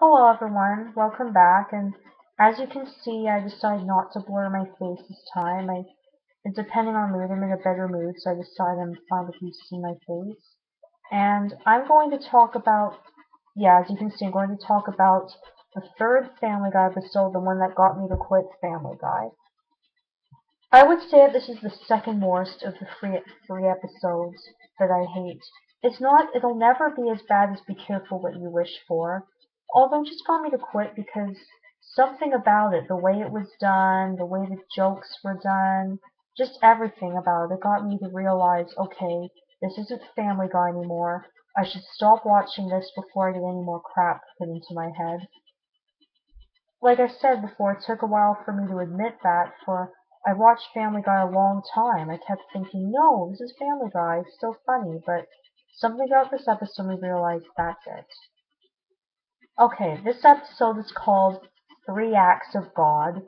Hello everyone, welcome back, and as you can see I decided not to blur my face this time. Depending on mood, I'm in a better mood, so I decided I'm fine with you seeing my face. And I'm going to talk about, yeah, as you can see, I'm going to talk about the third Family Guy episode, the one that got me to quit Family Guy. I would say this is the second worst of the three episodes that I hate. It'll never be as bad as Be Careful What You Wish For, although it just got me to quit because something about it, the way it was done, the way the jokes were done, just everything about it got me to realize, okay, this isn't Family Guy anymore. I should stop watching this before I get any more crap put into my head. Like I said before, it took a while for me to admit that, for I watched Family Guy a long time. I kept thinking, no, this is Family Guy, it's still funny, but something about this episode made me realize that's it. Okay, this episode is called Three Acts of God.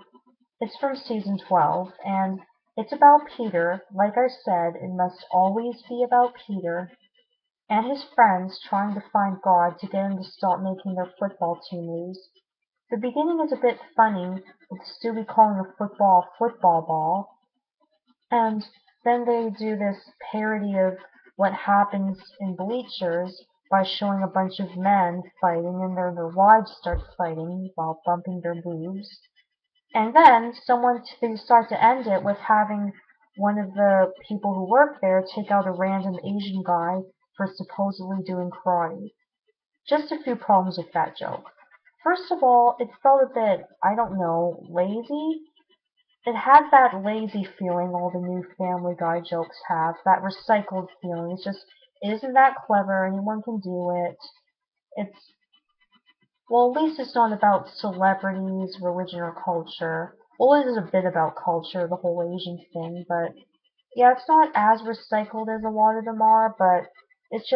It's from season 12, and it's about Peter. Like I said, it must always be about Peter and his friends trying to find God to get him to stop making their football team lose. The beginning is a bit funny, with Stewie calling a football ball, and then they do this parody of what happens in bleachers by showing a bunch of men fighting and their wives start fighting while bumping their boobs. And then they start to end it with having one of the people who work there take out a random Asian guy for supposedly doing karate. Just a few problems with that joke. First of all, it felt a bit, I don't know, lazy. It had that lazy feeling all the new Family Guy jokes have, that recycled feeling. It's just, it isn't that clever, anyone can do it. It's, well, at least it's not about celebrities, religion, or culture. Well, it is a bit about culture, the whole Asian thing, but yeah, it's not as recycled as a lot of them are, but it's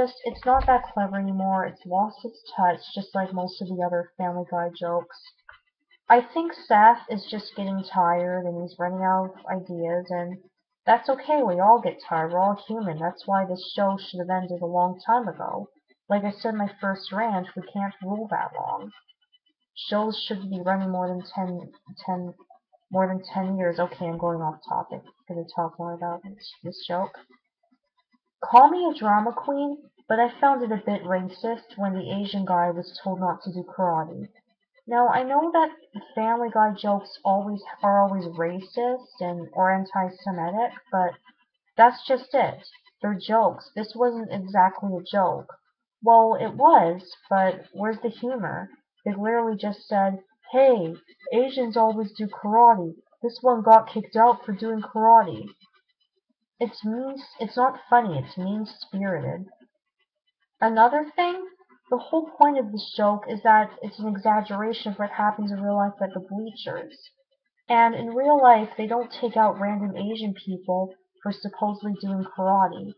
not that clever anymore. It's lost its touch, just like most of the other Family Guy jokes. I think Seth is just getting tired and he's running out of ideas, and that's okay. We all get tired. We're all human. That's why this show should have ended a long time ago. Like I said in my first rant, we can't rule that long. Shows should be running more than 10 years. Okay, I'm going off topic. I'm going to talk more about this joke. Call me a drama queen, but I found it a bit racist when the Asian guy was told not to do karate. Now, I know that Family Guy jokes are always racist or anti-Semitic, but that's just it. They're jokes. This wasn't exactly a joke. Well, it was, but where's the humor? They literally just said, "Hey, Asians always do karate. This one got kicked out for doing karate." It's not funny, it's mean-spirited. Another thing, the whole point of this joke is that it's an exaggeration of what happens in real life at the bleachers. And in real life, they don't take out random Asian people for supposedly doing karate.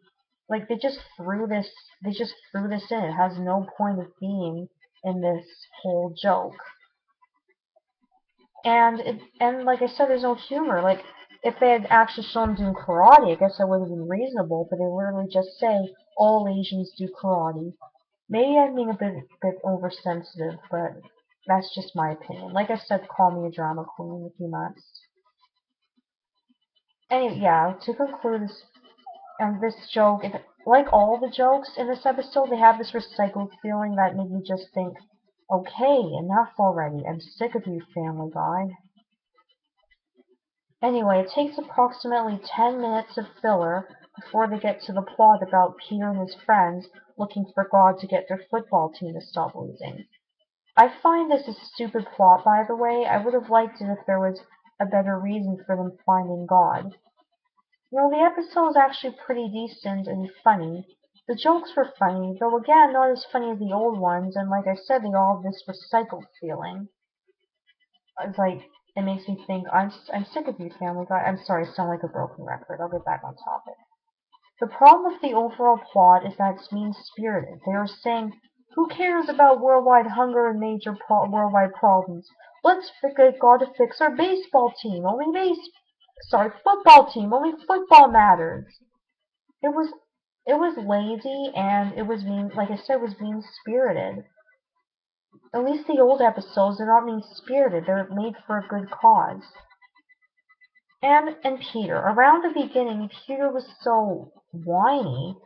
Like they just threw this in. It has no point of being in this whole joke. And like I said, there's no humor. Like if they had actually shown them doing karate, I guess that would have been reasonable. But they literally just say all Asians do karate. Maybe I'm being a bit oversensitive, but that's just my opinion. Like I said, call me a drama queen if you must. Anyway, yeah, to conclude this joke, like all the jokes in this episode, they have this recycled feeling that made me just think, okay, enough already. I'm sick of you, Family Guy. Anyway, it takes approximately 10 minutes of filler before they get to the plot about Peter and his friends looking for God to get their football team to stop losing. I find this a stupid plot, by the way. I would have liked it if there was a better reason for them finding God. The episode is actually pretty decent and funny. The jokes were funny, though again, not as funny as the old ones, and like I said, they all have this recycled feeling. It's like, it makes me think, I'm sick of you, Family Guy. I'm sorry, I sound like a broken record. I'll get back on topic. The problem with the overall plot is that it's mean-spirited. They are saying, who cares about worldwide hunger and major worldwide problems? Let's get God to fix our baseball team. Football team. Only football matters. It was it was lazy and it was mean. Like I said, it was mean-spirited. At least the old episodes are not mean-spirited. They're made for a good cause. And Peter. Around the beginning, Peter was so whiny.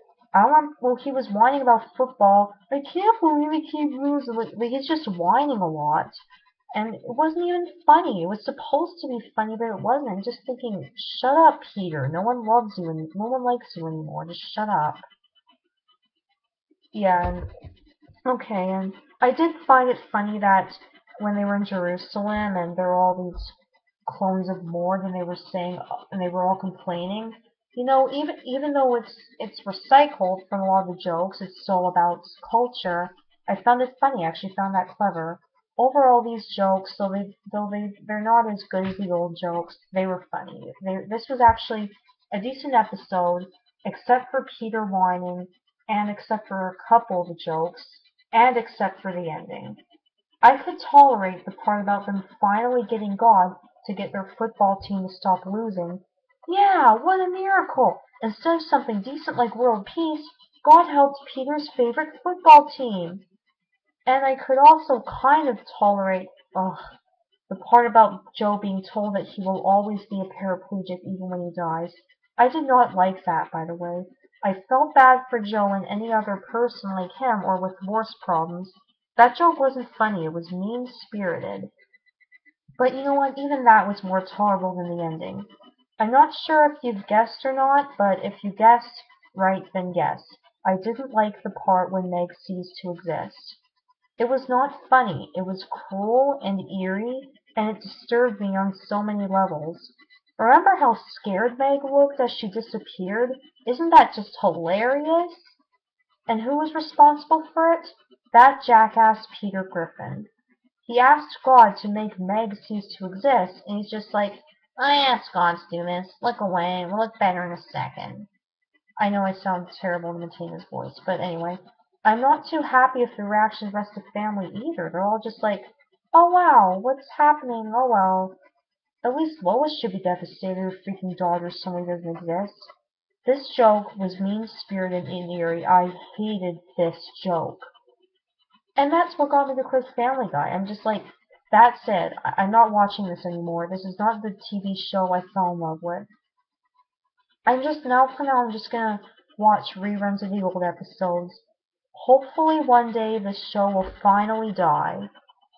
Well, he was whining about football. I can't believe we keep losing. Like, he's just whining a lot. And it wasn't even funny. It was supposed to be funny, but it wasn't. I'm just thinking, shut up, Peter. No one loves you and no one likes you anymore. Just shut up. Yeah, and okay, and I did find it funny that when they were in Jerusalem and there were all these clones of Mord and they were saying and they were all complaining. You know, even though it's recycled from a lot of the jokes, it's still about culture. I found it funny. I actually found that clever. Overall, these jokes, they're not as good as the old jokes, they were funny. This was actually a decent episode, except for Peter whining, and except for a couple of the jokes, and except for the ending. I could tolerate the part about them finally getting God to get their football team to stop losing. Yeah, what a miracle! Instead of something decent like world peace, God helped Peter's favorite football team. And I could also kind of tolerate, the part about Joe being told that he will always be a paraplegic even when he dies. I did not like that, by the way. I felt bad for Joe and any other person like him or with worse problems. That joke wasn't funny, it was mean-spirited. But you know what, even that was more tolerable than the ending. I'm not sure if you've guessed or not, but if you guessed right, then guess. I didn't like the part when Meg ceased to exist. It was not funny, it was cruel and eerie, and it disturbed me on so many levels. Remember how scared Meg looked as she disappeared? Isn't that just hilarious? And who was responsible for it? That jackass Peter Griffin. He asked God to make Meg cease to exist, and he's just like, I asked God to do this. Look away, we'll look better in a second. I know I sound terrible imitating his voice, but anyway. I'm not too happy with the reaction of the rest of the family either. They're all just like, oh wow, what's happening? Oh well. At least Lois should be devastated her freaking daughter suddenly doesn't exist. This joke was mean-spirited and eerie. I hated this joke. And that's what got me to quit Family Guy. I'm just like, that's it. I'm not watching this anymore. This is not the TV show I fell in love with. For now, I'm just gonna watch reruns of the old episodes. Hopefully one day this show will finally die,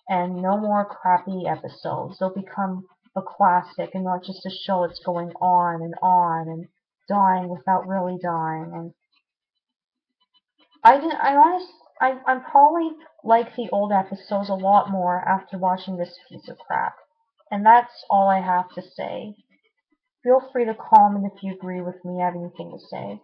and no more crappy episodes. They'll become a classic and not just a show that's going on and dying without really dying. And I didn't, I honest, I'm probably like the old episodes a lot more after watching this piece of crap. And that's all I have to say. Feel free to comment if you agree with me, have anything to say.